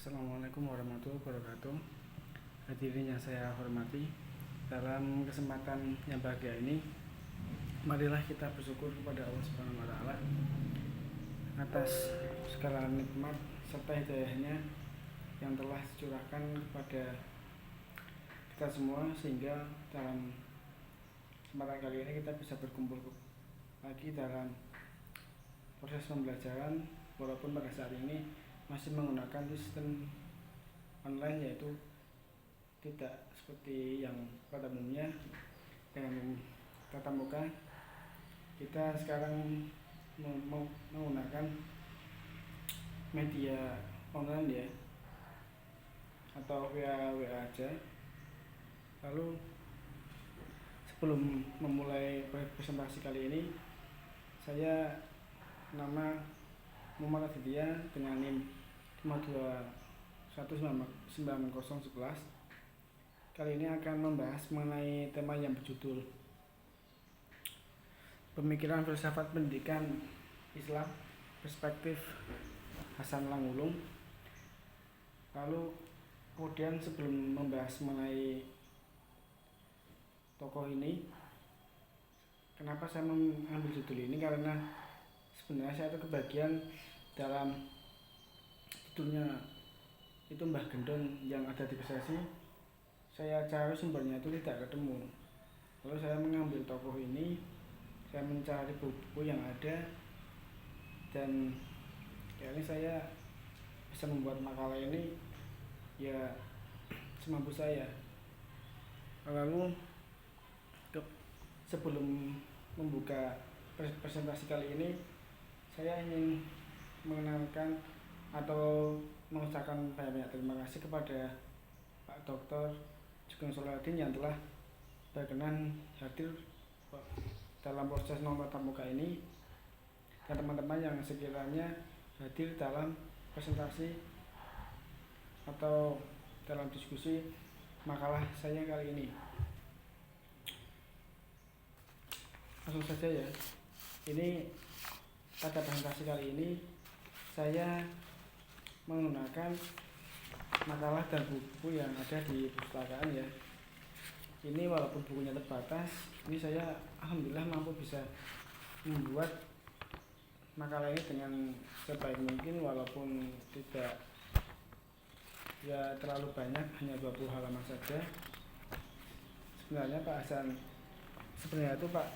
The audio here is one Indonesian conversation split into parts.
Assalamualaikum warahmatullahi wabarakatuh. Hadirin yang saya hormati, dalam kesempatan yang bahagia ini, marilah kita bersyukur kepada Allah Subhanahu wa taala atas segala nikmat serta hidayahnya yang telah dicurahkan kepada kita semua, sehingga dalam kesempatan kali ini kita bisa berkumpul lagi dalam proses pembelajaran, walaupun pada saat ini masih menggunakan sistem online, yaitu tidak seperti yang pada umumnya dengan tatap muka. Kita sekarang menggunakan media online ya, atau WA aja. Lalu sebelum memulai presentasi kali ini, saya nama Muhammad Aditya dengan NIM 5219011. Kali ini akan membahas mengenai tema yang berjudul Pemikiran Filsafat Pendidikan Islam Perspektif Hasan Langulung. Lalu kemudian sebelum membahas mengenai tokoh ini, kenapa saya mengambil judul ini? Karena sebenarnya saya itu kebagian dalam judulnya itu Mbah Gendon yang ada di PSSI. Saya cari sumbernya itu tidak ketemu. Lalu saya mengambil tokoh ini, saya mencari buku yang ada, dan kayaknya saya bisa membuat makalah ini ya semampu saya. Lalu sebelum membuka presentasi kali ini, saya ingin mengenalkan atau mengucapkan banyak terima kasih kepada Pak Dr. Sugeng Solahuddin yang telah berkenan hadir dalam proses tatap muka ini, dan teman-teman yang sekiranya hadir dalam presentasi atau dalam diskusi makalah saya kali ini. Langsung saja ya. Ini pada presentasi kali ini saya menggunakan makalah dan buku yang ada di perpustakaan ya. Ini walaupun bukunya terbatas, ini saya alhamdulillah mampu bisa membuat makalah ini dengan sebaik mungkin, walaupun tidak ya terlalu banyak, hanya 20 halaman saja. Sebenarnya Pak Hasan, sebenarnya itu Pak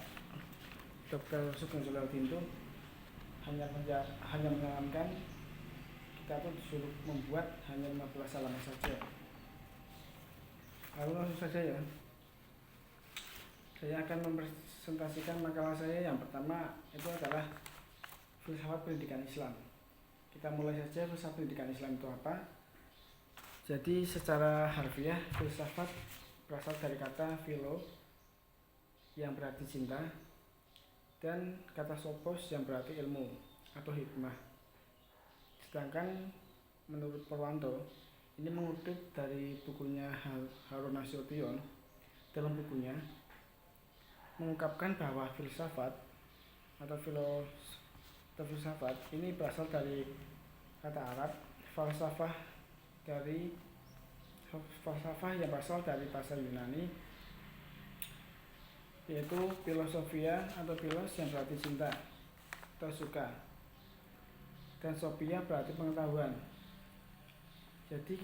Dr. Sugeng Solahuddin itu hanya menyarankan kita tuh disuruh membuat hanya 15 halaman saja. Lalu langsung saja ya, saya akan mempresentasikan makalah saya. Yang pertama itu adalah filsafat pendidikan Islam. Kita mulai saja. Filsafat pendidikan Islam itu apa? Jadi secara harfiah, filsafat berasal dari kata philo yang berarti cinta, dan kata sophos yang berarti ilmu atau hikmah. Sedangkan menurut Purwanto, ini mengutip dari bukunya Harun Nasution, dalam bukunya mengungkapkan bahwa filsafat atau filsafat ini berasal dari kata Arab falsafah, dari falsafah yang berasal dari bahasa Yunani, yaitu filosofia atau philos yang berarti cinta atau suka, dan sophia berarti pengetahuan. Jadi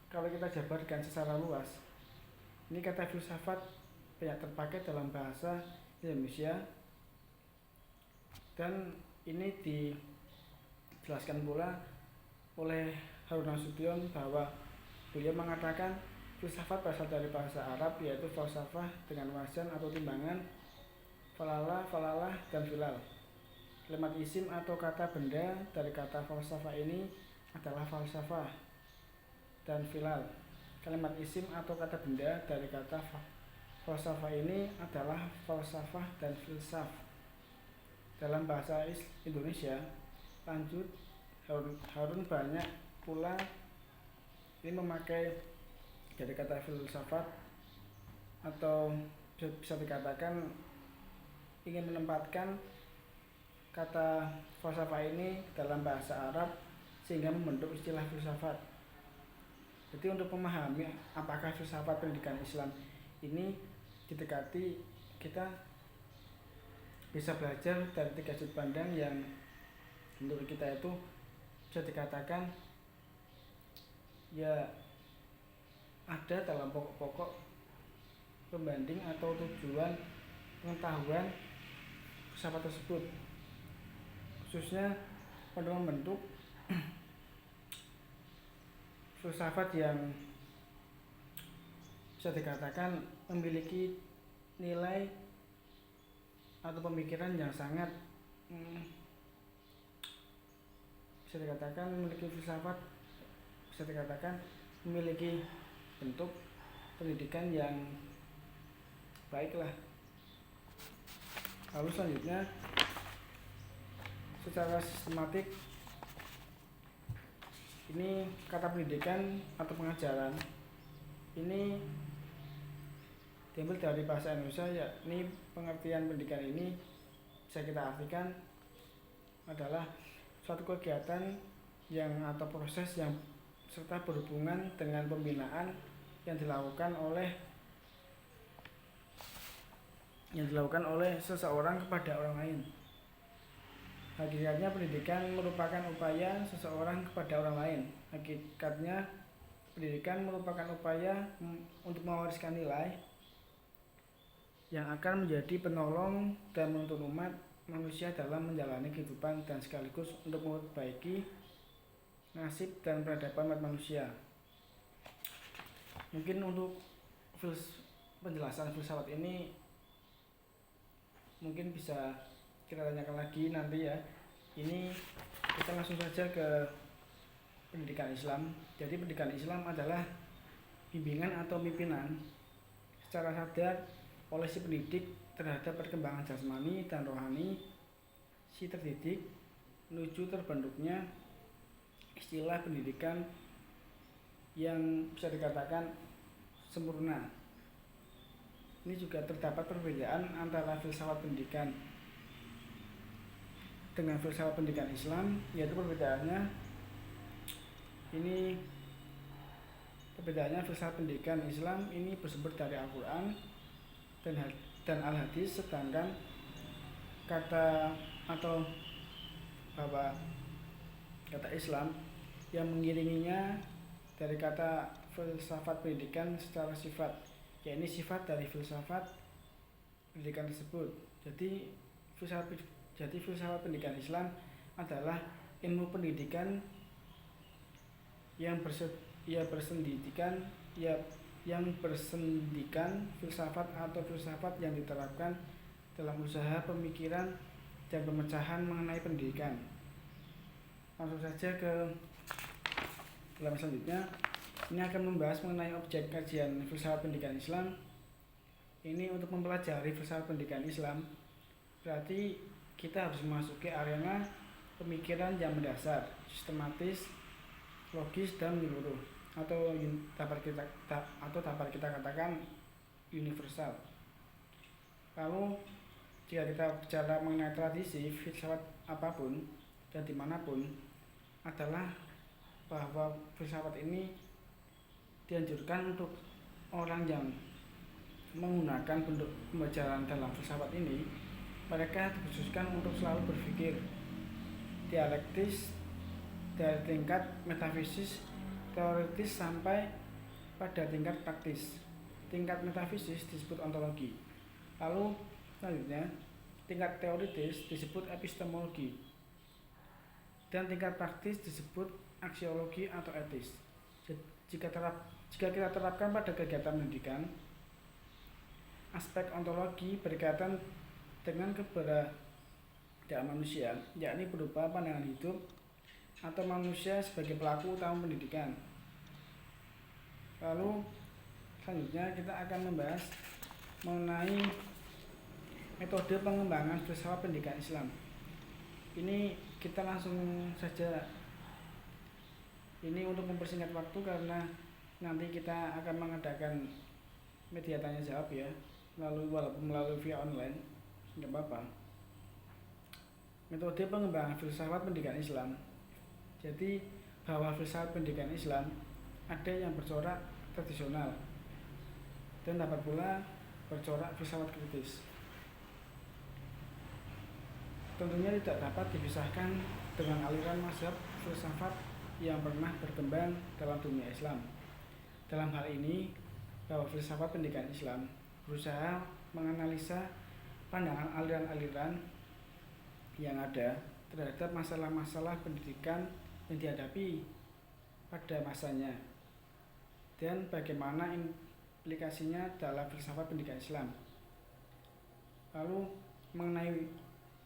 kalau kita jabarkan secara luas, ini kata filsafat banyak terpakai dalam bahasa Indonesia, dan ini dijelaskan pula oleh Harun Nasution bahwa beliau mengatakan filsafat berasal dari bahasa Arab, yaitu falsafah dengan wazan atau timbangan, falalah, dan filal. Kalimat isim atau kata benda dari kata falsafah ini adalah falsafah dan filal. Kalimat isim atau kata benda dari kata falsafah ini adalah falsafah dan filsaf. Dalam bahasa Indonesia, lanjut, Harun banyak pula ini memakai dari kata filsafat, atau bisa dikatakan ingin menempatkan kata falsafah ini dalam bahasa Arab, sehingga membentuk istilah filsafat. Jadi untuk memahami apakah filsafat pendidikan Islam ini didekati, kita bisa belajar dari 3 sudut pandang yang menurut kita itu bisa dikatakan ya ada dalam pokok-pokok pembanding atau tujuan pengetahuan filsafat tersebut, khususnya pada membentuk filsafat yang bisa dikatakan memiliki nilai atau pemikiran yang sangat bisa dikatakan memiliki filsafat, bisa dikatakan memiliki bentuk pendidikan yang baiklah. Lalu selanjutnya secara sistematik, ini kata pendidikan atau pengajaran ini diambil dari bahasa Indonesia, yakni pengertian pendidikan ini bisa kita artikan adalah suatu kegiatan yang atau proses yang serta berhubungan dengan pembinaan yang dilakukan oleh seseorang kepada orang lain. Hakikatnya pendidikan merupakan upaya seseorang kepada orang lain. Hakikatnya pendidikan merupakan upaya untuk mewariskan nilai yang akan menjadi penolong dan menuntun umat manusia dalam menjalani kehidupan dan sekaligus untuk memperbaiki nasib dan peradaban umat manusia. Mungkin untuk penjelasan filsafat ini mungkin bisa kita tanyakan lagi nanti ya. Ini kita langsung saja ke pendidikan Islam. Jadi pendidikan Islam adalah bimbingan atau pimpinan secara sadar oleh si pendidik terhadap perkembangan jasmani dan rohani si terdidik menuju terbentuknya istilah pendidikan yang bisa dikatakan sempurna. Ini juga terdapat perbedaan antara filsafat pendidikan dengan filsafat pendidikan Islam, yaitu perbedaannya filsafat pendidikan Islam ini bersumber dari Al-Quran dan Al-Hadis, sedangkan kata Islam yang mengiringinya dari kata filsafat pendidikan secara sifat, yakni sifat dari filsafat pendidikan tersebut. Jadi filsafat pendidikan Islam adalah ilmu pendidikan yang bersendikan filsafat atau filsafat yang diterapkan dalam usaha pemikiran dan pemecahan mengenai pendidikan. Langsung saja ke dalam selanjutnya. Ini akan membahas mengenai objek kajian filsafat pendidikan Islam. Ini untuk mempelajari filsafat pendidikan Islam berarti kita harus memasuki arena pemikiran yang mendasar, sistematis, logis dan menyeluruh, atau dapat kita katakan universal. Lalu jika kita bicara mengenai tradisi filsafat apapun dan dimanapun, adalah bahwa filsafat ini dianjurkan untuk orang yang menggunakan bentuk pembelajaran dalam filsafat ini, mereka dikhususkan untuk selalu berpikir dialektis dari tingkat metafisis teoritis sampai pada tingkat praktis. Tingkat metafisis disebut ontologi. Lalu selanjutnya tingkat teoritis disebut epistemologi, dan tingkat praktis disebut aksiologi atau etis. Jika kita terapkan pada kegiatan pendidikan, aspek ontologi berkaitan dengan keberadaan manusia, yakni berupa pandangan hidup atau manusia sebagai pelaku utama pendidikan. Lalu selanjutnya kita akan membahas mengenai metode pengembangan filsafat pendidikan Islam. Ini kita langsung saja. Ini untuk mempersingkat waktu karena nanti kita akan mengadakan media tanya jawab ya, walaupun melalui via online, nggak apa-apa. Metode pengembangan filsafat pendidikan Islam. Jadi bahwa filsafat pendidikan Islam ada yang bercorak tradisional dan dapat pula bercorak filsafat kritis. Tentunya tidak dapat dipisahkan dengan aliran mazhab filsafat yang pernah berkembang dalam dunia Islam. Dalam hal ini, bahwa filsafat pendidikan Islam berusaha menganalisa pandangan aliran-aliran yang ada terhadap masalah-masalah pendidikan yang dihadapi pada masanya dan bagaimana implikasinya dalam filsafat pendidikan Islam. Lalu mengenai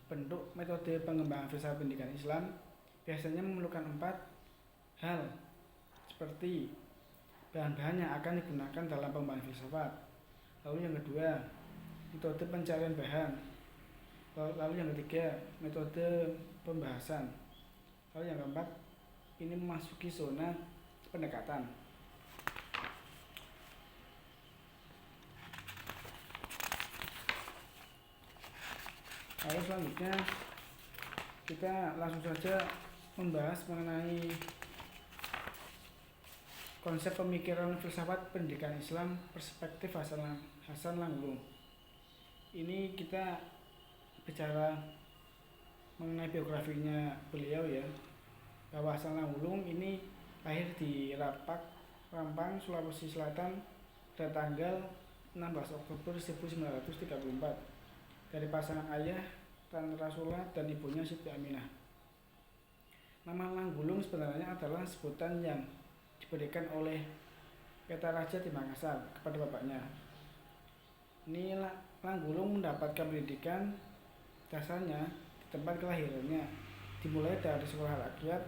bentuk metode pengembangan filsafat pendidikan Islam biasanya memerlukan 4 hal, seperti bahan-bahan yang akan digunakan dalam pengembangan filsafat. Lalu yang kedua, metode pencarian bahan. Lalu yang ketiga, metode pembahasan. Lalu yang keempat, ini memasuki zona pendekatan. Lalu selanjutnya kita langsung saja membahas mengenai konsep pemikiran filsafat pendidikan Islam perspektif Hasan Langhulung. Ini kita bicara mengenai biografinya beliau ya, bahwa Hasan Langhulung ini lahir di Rampang, Sulawesi Selatan pada tanggal 16 Oktober 1934 dari pasangan ayah Tan Rasulullah dan ibunya Siti Aminah. Nama Langhulung sebenarnya adalah sebutan yang diberikan oleh Petaraja di Makassar kepada bapaknya. Ini Langhulung mendapatkan pendidikan dasarnya di tempat kelahirannya, dimulai dari sekolah rakyat,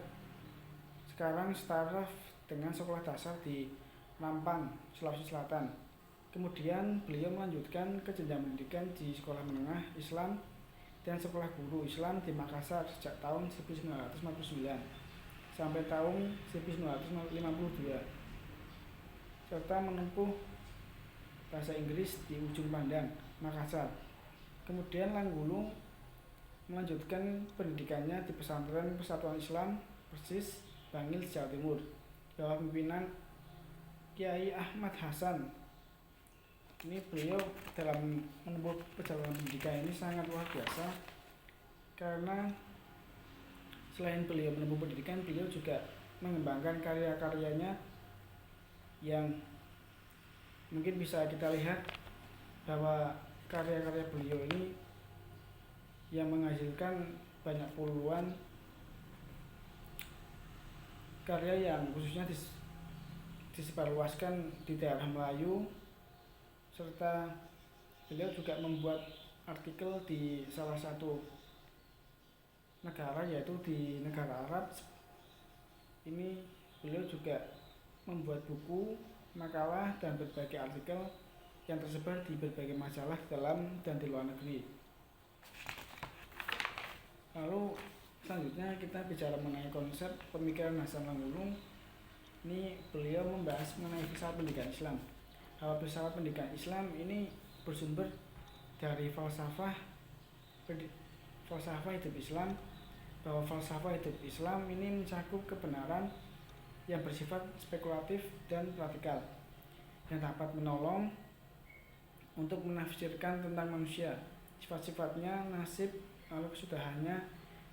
sekarang setaraf dengan sekolah dasar di Lampang, Sulawesi Selatan. Kemudian beliau melanjutkan ke jenjang pendidikan di sekolah menengah Islam dan sekolah guru Islam di Makassar sejak tahun 1959 sampai tahun 1952, serta menempuh bahasa Inggris di Ujung Pandang, Makassar. Kemudian Langhulung melanjutkan pendidikannya di pesantren Persatuan Islam Persis, Bangil, Jawa Timur, bawah pimpinan Kiai Ahmad Hasan. Ini beliau dalam menempuh perjalanan pendidikan ini sangat luar biasa, karena selain beliau menempuh pendidikan, beliau juga mengembangkan karya-karyanya yang mungkin bisa kita lihat bahwa karya-karya beliau ini yang menghasilkan banyak puluhan karya yang khususnya disebarluaskan di daerah Melayu, serta beliau juga membuat artikel di salah satu negara, yaitu di negara Arab. Ini beliau juga membuat buku, makalah, dan berbagai artikel yang tersebar di berbagai majalah di dalam dan di luar negeri. Lalu selanjutnya kita bicara mengenai konsep pemikiran Hasan Langhulung. Ini beliau membahas mengenai filsafat pendidikan Islam. Bahwa filsafat pendidikan Islam ini bersumber dari falsafah hidup Islam, bahwa falsafah hidup Islam ini mencakup kebenaran yang bersifat spekulatif dan praktikal, yang dapat menolong untuk menafsirkan tentang manusia, sifat-sifatnya, nasib, lalu kesudahannya,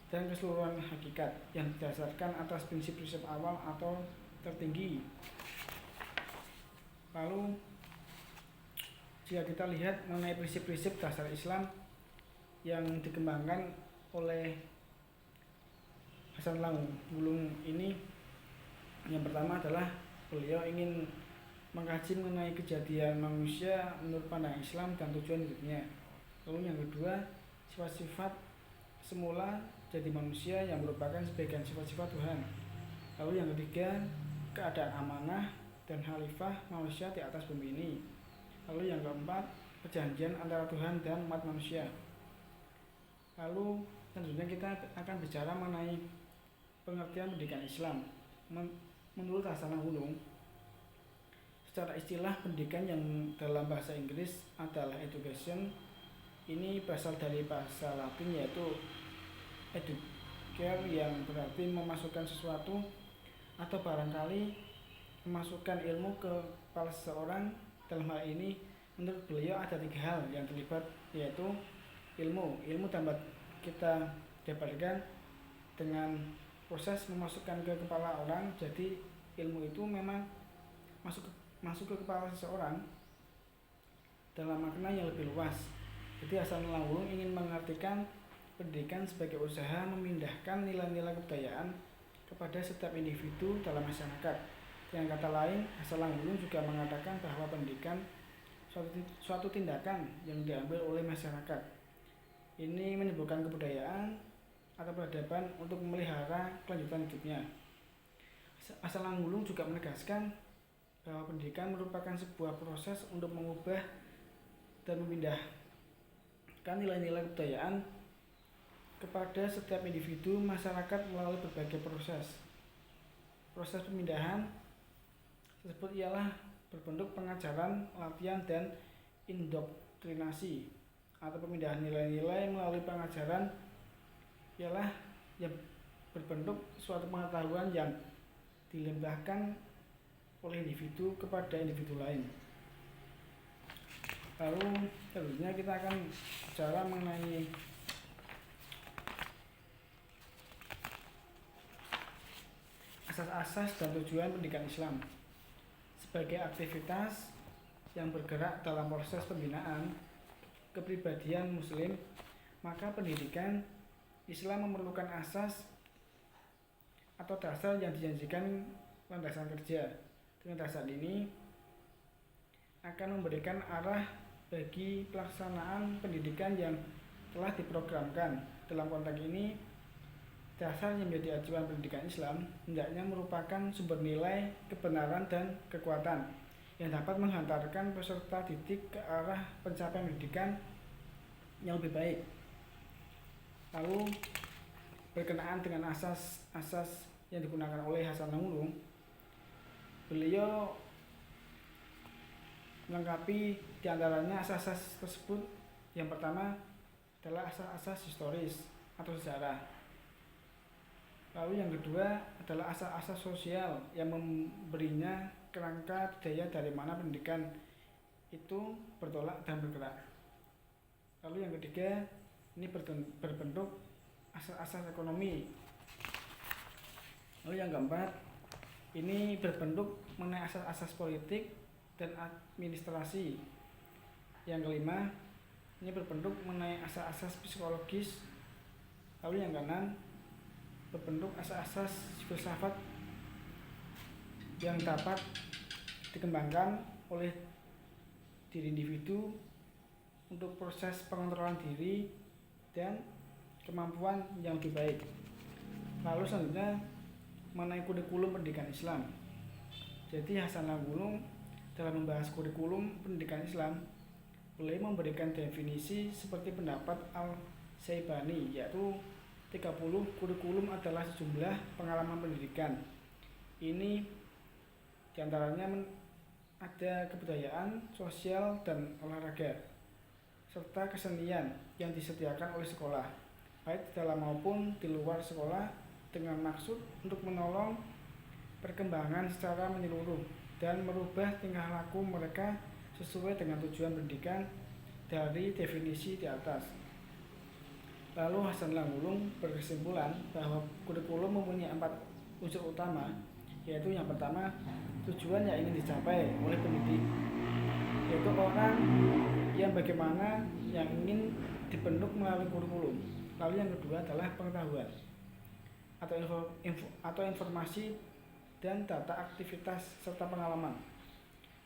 dan keseluruhan hakikat yang didasarkan atas prinsip-prinsip awal atau tertinggi. Lalu jika kita lihat mengenai prinsip-prinsip dasar Islam yang dikembangkan oleh Hasan Langhulung ini, yang pertama adalah beliau ingin mengkaji mengenai kejadian manusia menurut pandangan Islam dan tujuan hidupnya. Lalu yang kedua, sifat-sifat semula jadi manusia yang merupakan sebagian sifat-sifat Tuhan. Lalu yang ketiga, keadaan amanah dan khalifah manusia di atas bumi ini. Lalu yang keempat, perjanjian antara Tuhan dan umat manusia. Lalu selanjutnya kita akan bicara mengenai pengertian pendidikan Islam. Menurut Hasan Langhulung, secara istilah pendidikan yang dalam bahasa Inggris adalah education. Ini berasal dari bahasa Latin, yaitu educare, yang berarti memasukkan sesuatu atau barangkali memasukkan ilmu ke kepala seseorang. Dalam hal ini menurut beliau ada 3 hal yang terlibat, yaitu ilmu dapat kita dapatkan dengan proses memasukkan ke kepala orang. Jadi ilmu itu memang masuk ke kepala seseorang dalam makna yang lebih luas. Jadi Hasanul Wulung ingin mengartikan pendidikan sebagai usaha memindahkan nilai-nilai kebudayaan kepada setiap individu dalam masyarakat. Dengan kata lain, Hasanul Wulung juga mengatakan bahwa pendidikan suatu tindakan yang diambil oleh masyarakat. Ini menimbulkan kebudayaan atau peradaban untuk memelihara kelanjutan hidupnya. Hasanul Wulung juga menegaskan bahwa pendidikan merupakan sebuah proses untuk mengubah dan memindahkan nilai-nilai kebudayaan kepada setiap individu masyarakat melalui berbagai proses. Proses pemindahan tersebut ialah berbentuk pengajaran, latihan, dan indoktrinasi. Atau pemindahan nilai-nilai melalui pengajaran ialah yang berbentuk suatu pengetahuan yang dilimpahkan oleh individu kepada individu lain. Lalu selanjutnya kita akan bicara mengenai asas-asas dan tujuan pendidikan Islam. Sebagai aktivitas yang bergerak dalam proses pembinaan kepribadian Muslim, maka pendidikan Islam memerlukan asas atau dasar yang dijanjikan landasan kerja. Dengan dasar ini akan memberikan arah bagi pelaksanaan pendidikan yang telah diprogramkan. Dalam konteks ini, dasar yang menjadi acuan pendidikan Islam hendaknya merupakan sumber nilai, kebenaran, dan kekuatan yang dapat menghantarkan peserta didik ke arah pencapaian pendidikan yang lebih baik. Lalu berkenaan dengan asas-asas yang digunakan oleh Hasanul Wulung, beliau melengkapi diantaranya asas-asas tersebut. Yang pertama adalah asas-asas historis atau sejarah. Lalu yang kedua adalah asas-asas sosial yang memberinya kerangka budaya dari mana pendidikan itu bertolak dan bergerak. Lalu yang ketiga ini berbentuk asas-asas ekonomi. Lalu yang keempat ini berbentuk mengenai asas-asas politik dan administrasi. Yang kelima ini berbentuk mengenai asas-asas psikologis. Lalu yang keenam berbentuk asas-asas filsafat yang dapat dikembangkan oleh diri individu untuk proses pengontrolan diri dan kemampuan yang lebih baik. Lalu selanjutnya mengenai kurikulum pendidikan Islam. Jadi Hasanul Wulung dalam membahas kurikulum pendidikan Islam, beliau memberikan definisi seperti pendapat Al-Syaibani, yaitu 30 kurikulum adalah sejumlah pengalaman pendidikan. Ini diantaranya ada kebudayaan, sosial, dan olahraga, serta kesenian yang disediakan oleh sekolah, baik di dalam maupun di luar sekolah, dengan maksud untuk menolong perkembangan secara menyeluruh dan merubah tingkah laku mereka sesuai dengan tujuan pendidikan dari definisi di atas. Lalu Hasanul Wulung berkesimpulan bahwa kurikulum mempunyai 4 unsur utama, yaitu yang pertama tujuan yang ingin dicapai oleh pendidik, yaitu orang yang bagaimana yang ingin dibentuk melalui kurikulum. Lalu yang kedua adalah pengetahuan atau informasi dan data aktivitas serta pengalaman.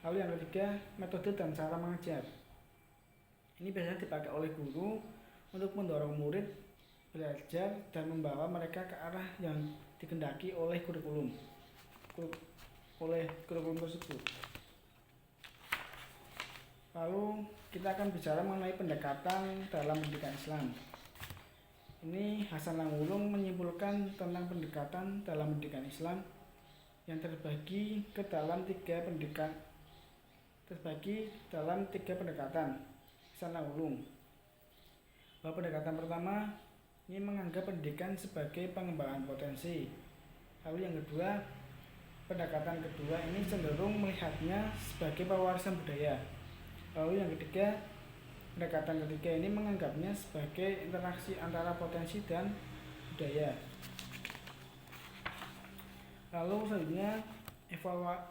Lalu yang ketiga metode dan cara mengajar. Ini biasanya dipakai oleh guru untuk mendorong murid belajar dan membawa mereka ke arah yang dikehendaki oleh kurikulum tersebut. Lalu kita akan bicara mengenai pendekatan dalam pendidikan Islam. Ini Hasanul Wulung menyimpulkan tentang pendekatan dalam pendidikan Islam yang terbagi dalam tiga pendekatan Hasanul Wulung. Bahwa pendekatan pertama ini menganggap pendidikan sebagai pengembangan potensi. Lalu yang kedua pendekatan kedua ini cenderung melihatnya sebagai pewarisan budaya. Lalu yang ketiga, pendekatan ketiga ini menganggapnya sebagai interaksi antara potensi dan budaya. Lalu selanjutnya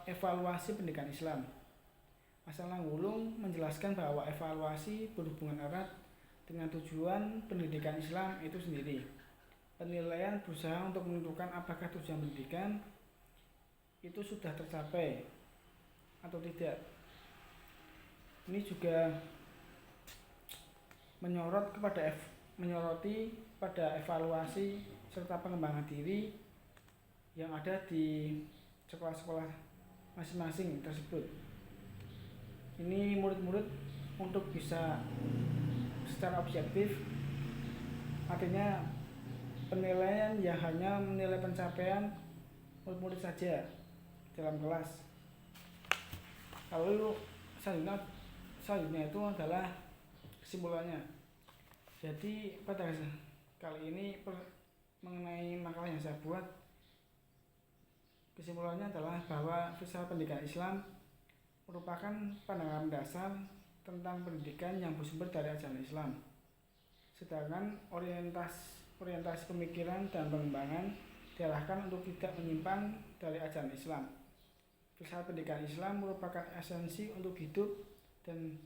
evaluasi pendidikan Islam. Mas Langgulung menjelaskan bahwa evaluasi berhubungan erat dengan tujuan pendidikan Islam itu sendiri. Penilaian berusaha untuk menentukan apakah tujuan pendidikan itu sudah tercapai atau tidak. Ini juga menyoroti pada evaluasi serta pengembangan diri yang ada di sekolah-sekolah masing-masing tersebut. Ini murid-murid untuk bisa secara objektif, artinya penilaian yang hanya menilai pencapaian murid-murid saja dalam kelas. Lalu selanjutnya itu adalah kesimpulannya. Jadi pada kali ini mengenai makalah yang saya buat, kesimpulannya adalah bahwa filsafat pendidikan Islam merupakan pandangan dasar tentang pendidikan yang bersumber dari ajaran Islam. Sedangkan orientasi pemikiran dan pengembangan diarahkan untuk tidak menyimpang dari ajaran Islam. Filsafat pendidikan Islam merupakan esensi untuk hidup dan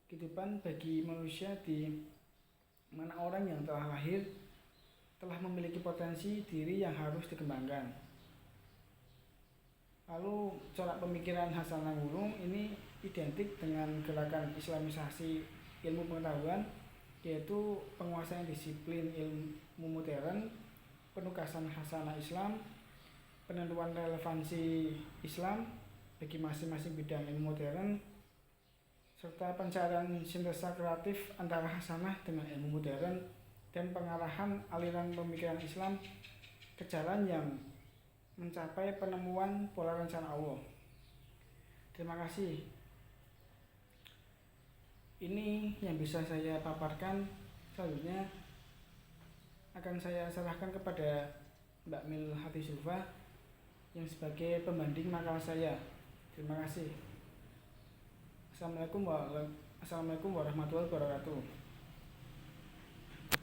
kehidupan bagi manusia, di mana orang yang telah lahir telah memiliki potensi diri yang harus dikembangkan. Lalu corak pemikiran Hasan Langgulung ini identik dengan gerakan islamisasi ilmu pengetahuan, yaitu penguasaan disiplin ilmu modern, penugasan hasanah Islam, penentuan relevansi Islam bagi masing-masing bidang ilmu modern, serta pencarian sintesa kreatif antara hasanah dengan ilmu modern, dan pengarahan aliran pemikiran Islam ke jalan yang mencapai penemuan pola rencana Allah. Terima kasih. Ini yang bisa saya paparkan. Selanjutnya akan saya serahkan kepada Mbak Mil Hati Zulfa yang sebagai pembanding makalah saya. Terima kasih. Assalamualaikum warahmatullahi wabarakatuh.